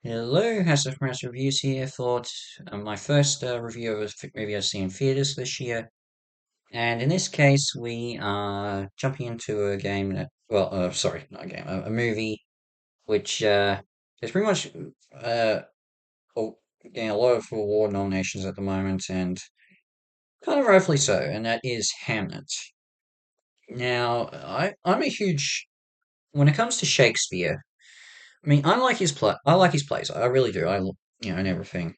Hello, House of Mouse Reviews here. Thought my first review of a movie I've seen in theaters this year, and in this case, we are jumping into a game that, sorry, not a game, a movie which is pretty much uh getting a lot of award nominations at the moment, and kind of rightfully so, and that is Hamnet. Now, I'm a huge when it comes to Shakespeare. I mean, I like his plays. I really do. And everything.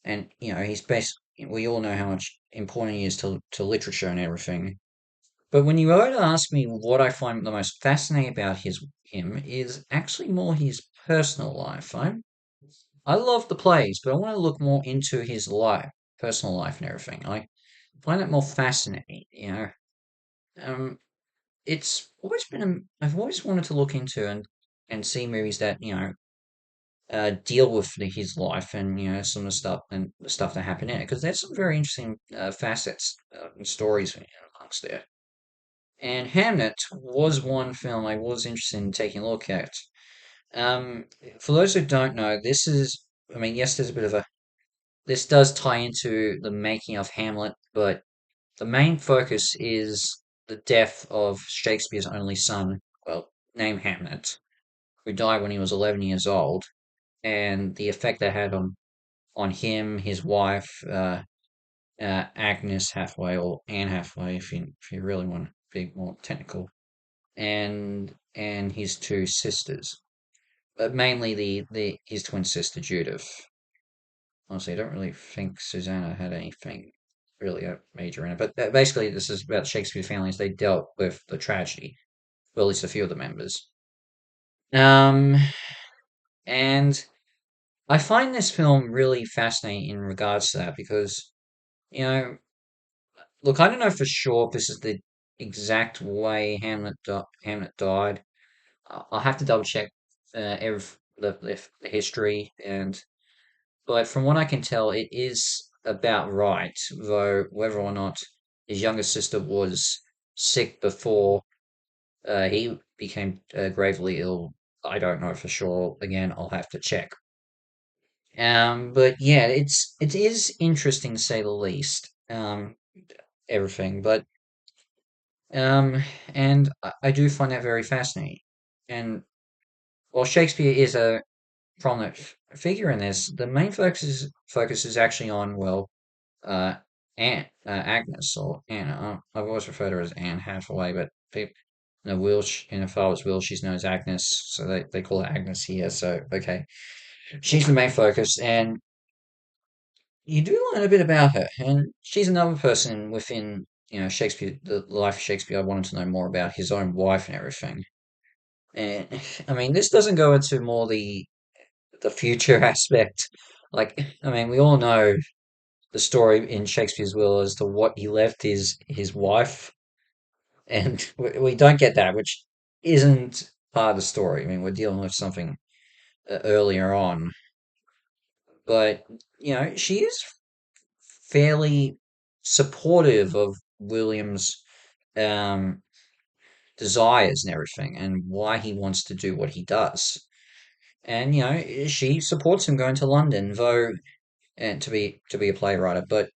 And he's best. We all know how much important he is to literature and everything. But when you were to ask me what I find the most fascinating about him is actually more his personal life. I love the plays, but I want to look more into his life, personal life, and everything. I find it more fascinating. Um, it's always been. I've always wanted to look into and see movies that deal with his life and some of the stuff and the stuff that happened in it because there's some very interesting facets and stories amongst there. And Hamnet was one film I was interested in taking a look at. Um, for those who don't know, I mean, yes, there's a bit of a this does tie into the making of Hamlet, but the main focus is the death of Shakespeare's only son, well, named Hamnet, who died when he was 11 years old, and the effect that had on him, his wife, Agnes Hathaway or Anne Hathaway, if you really want to be more technical, and his two sisters, but mainly the his twin sister Judith. Honestly, I don't really think Susanna had anything really major in it, but basically this is about Shakespeare families. They dealt with the tragedy, well, at least a few of the members. Um, and I find this film really fascinating in regards to that because you know look, I don't know for sure if this is the exact way Hamlet died. I'll have to double check the history, and but from what I can tell, it is about right. Though whether or not his younger sister was sick before he became gravely ill, I don't know for sure. Again, I'll have to check. But yeah, it is interesting to say the least. Everything, but Um, and I do find that very fascinating. And while Shakespeare is a prominent figure in this, the main focus is actually on uh, Agnes or Anna. I've always referred to her as Anne Hathaway, but people, in her father's will, she's known as Agnes, so they call her Agnes here. So okay, she's the main focus, and you do learn a bit about her, and she's another person within Shakespeare, the life of Shakespeare. I wanted to know more about his own wife and everything. And I mean, this doesn't go into more the future aspect. Like, I mean, we all know the story in Shakespeare's will as to what he left his wife, and we don't get that, which isn't part of the story. I mean, we're dealing with something earlier on, but she is fairly supportive of William's um, desires and everything, and why he wants to do what he does. And she supports him going to London, though, and to be a playwright. But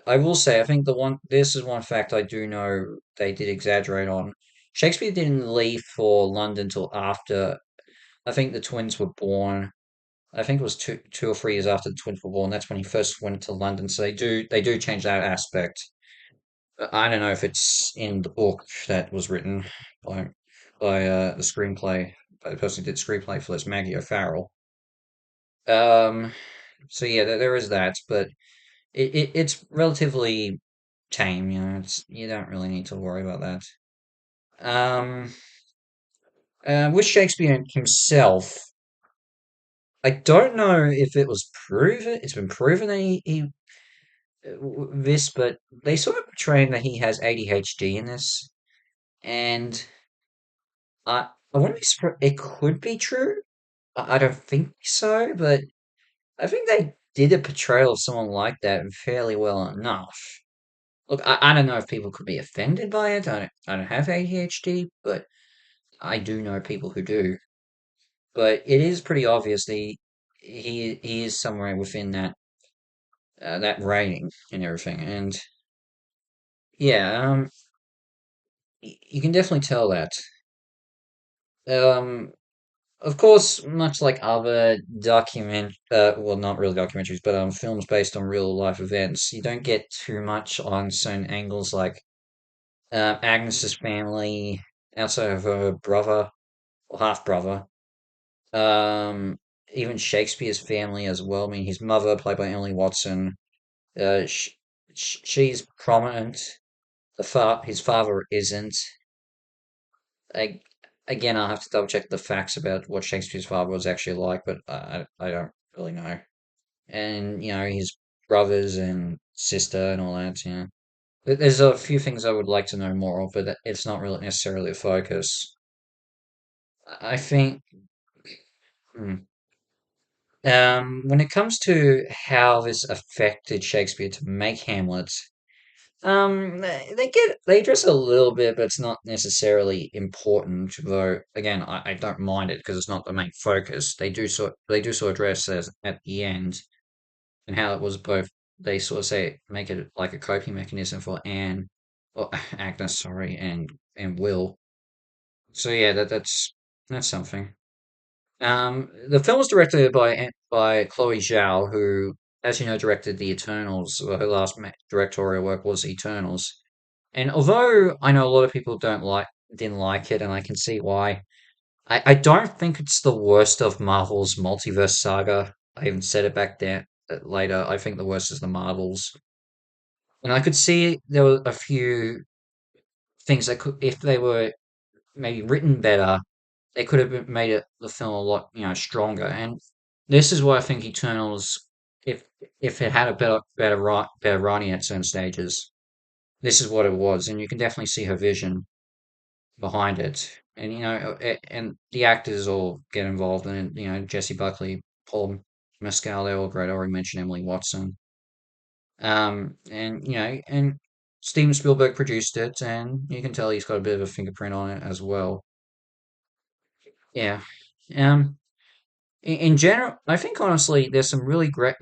I will say, I think this is one fact I do know they did exaggerate on. Shakespeare didn't leave for London till after I think the twins were born. I think it was 2 or 3 years after the twins were born. That's when he first went to London. So they do change that aspect. I don't know if it's in the book that was written by the screenplay by the person who did the screenplay for this, Maggie O'Farrell. Um, so yeah, there is that, but it's relatively tame. You don't really need to worry about that. Um, with Shakespeare himself, I don't know if it was proven. It's been proven that this, but they sort of portray him that he has ADHD in this, and I wouldn't be surprised. It could be true. I don't think so, but I think they did a portrayal of someone like that fairly well enough. Look, I don't know if people could be offended by it. I don't have ADHD, but I do know people who do. But it is pretty obvious. he is somewhere within that rating and everything. And yeah, you can definitely tell that. Um, of course, much like other well, not really documentaries, but films based on real life events, you don't get too much on certain angles, like Agnes's family outside of her brother or half brother. Um, Even Shakespeare's family as well. I mean, his mother, played by Emily Watson, uh, sh she's prominent. His father isn't. I, Again, I'll have to double check the facts about what Shakespeare's father was actually like, but I don't really know. And his brothers and sister and all that. There's a few things I would like to know more of, but it's not really necessarily a focus. I think. Hmm, when it comes to how this affected Shakespeare to make Hamlet, they address it a little bit, but it's not necessarily important. Though again, I don't mind it because it's not the main focus. They do sort of address as at the end and how it was both. They sort of say make it like a coping mechanism for Anne or Agnes, sorry, and Will. So yeah, that's something. The film was directed by Chloe Zhao, who, as you know, directed The Eternals. Well, her last directorial work was Eternals. And although I know a lot of people didn't like it, and I can see why, I don't think it's the worst of Marvel's multiverse saga. I even said it back there later. I think the worst is the Marvels, and I could see there were a few things that could, if they were maybe written better, they could have made the film a lot, stronger. And this is why I think Eternals, if if it had a better writing at certain stages, this is what it was, and you can definitely see her vision behind it. And and the actors all get involved in it. Jesse Buckley, Paul Mescal, they're all great. I already mentioned Emily Watson. And Steven Spielberg produced it, and you can tell he's got a bit of a fingerprint on it as well. Yeah. Um, in general, I think honestly, there's really great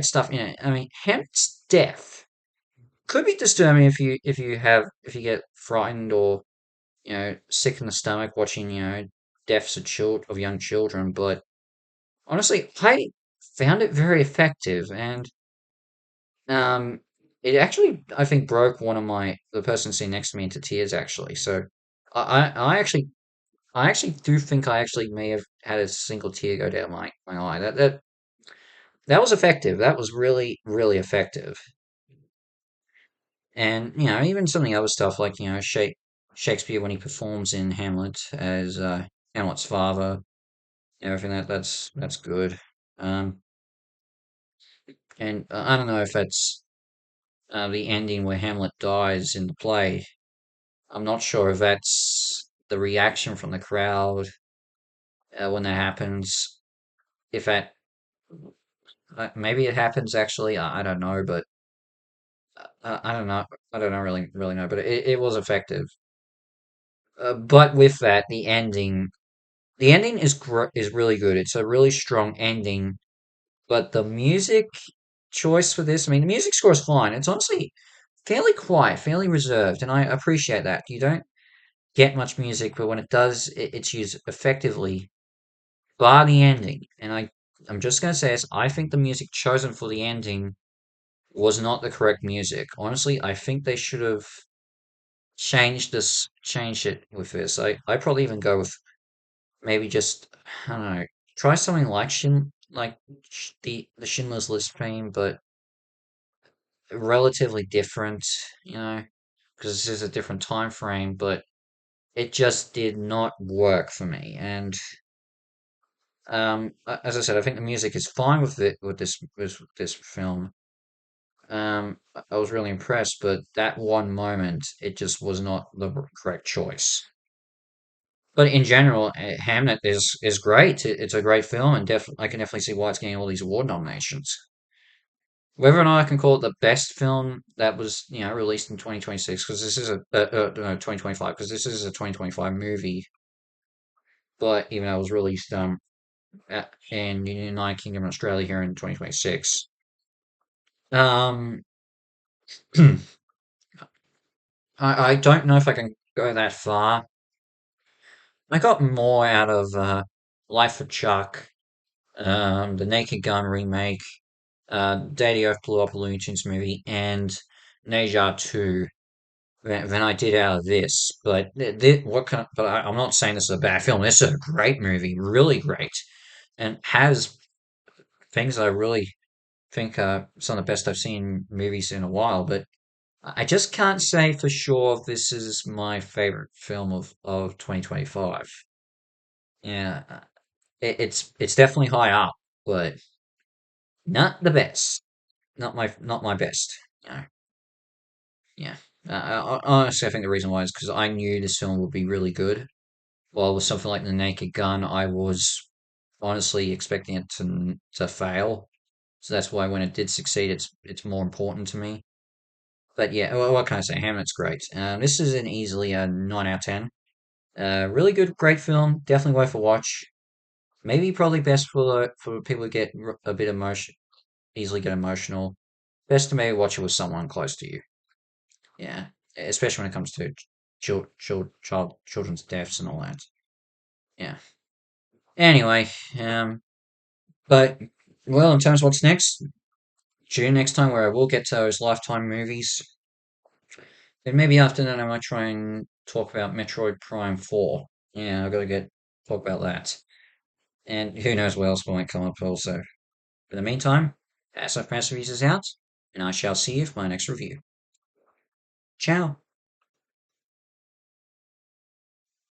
stuff in it. I mean, Hamlet's death could be disturbing if you get frightened or sick in the stomach watching deaths of young children. But honestly, I found it very effective, and um, it actually I think broke the person sitting next to me into tears actually. So I actually do think I actually may have had a single tear go down my eye. That was effective. That was really, really effective. And, even some of the other stuff like, Shakespeare when he performs in Hamlet as Hamlet's father, everything that's good. Um, and I don't know if that's the ending where Hamlet dies in the play. I'm not sure if that's the reaction from the crowd when that happens. If that Maybe it happens actually. I don't know, but I don't know. I don't know really know, but it was effective. But with that, the ending is really good. It's a really strong ending. But the music choice for this, I mean, the music score is fine. It's honestly fairly quiet, fairly reserved, and I appreciate that. You don't get much music, but when it does, it's used effectively. Bar the ending, and I'm just gonna say this. I think the music chosen for the ending was not the correct music. Honestly, I think they should have changed it with this. I probably even go with maybe just I don't know, try something like the Schindler's List theme, but relatively different, because this is a different time frame, but it just did not work for me. And as I said, I think the music is fine with this film. I was really impressed, but that one moment, it just was not the correct choice. But in general, Hamnet is great. It's a great film, and I can definitely see why it's getting all these award nominations. Whether or not I can call it the best film that was released in 2026, because this is no, 2025, because this is a 2025 movie, but even though it was released in United Kingdom and Australia here in 2026. Um, I don't know if I can go that far. I got more out of Life of Chuck, the Naked Gun remake, Day the Earth Blew Up, a Looney Tunes movie, and Neja 2 than I did out of this. But I'm not saying this is a bad film. This is a great movie, really great, and has things I really think are some of the best I've seen movies in a while. But I just can't say for sure if this is my favorite film of 2025. Yeah, it's definitely high up, but not the best. Not my best. You know, yeah. Honestly, I think the reason why is because I knew this film would be really good. While with something like The Naked Gun, I was honestly expecting it to fail. So that's why when it did succeed, it's more important to me. But yeah, what can I say? Hamlet's great. This is an easily a 9 out of 10. Really good, great film. Definitely worth a watch. Maybe probably best for people who get a bit easily get emotional. Best to maybe watch it with someone close to you. Yeah, especially when it comes to children's deaths and all that. Yeah. Anyway, but well, in terms of what's next, tune in next time where I will get to those Lifetime movies. Then maybe after that, I might try and talk about Metroid Prime 4. Yeah, I've got to get talk about that. And who knows what else might come up also. In the meantime, SF Masterpiece is out, and I shall see you for my next review. Ciao.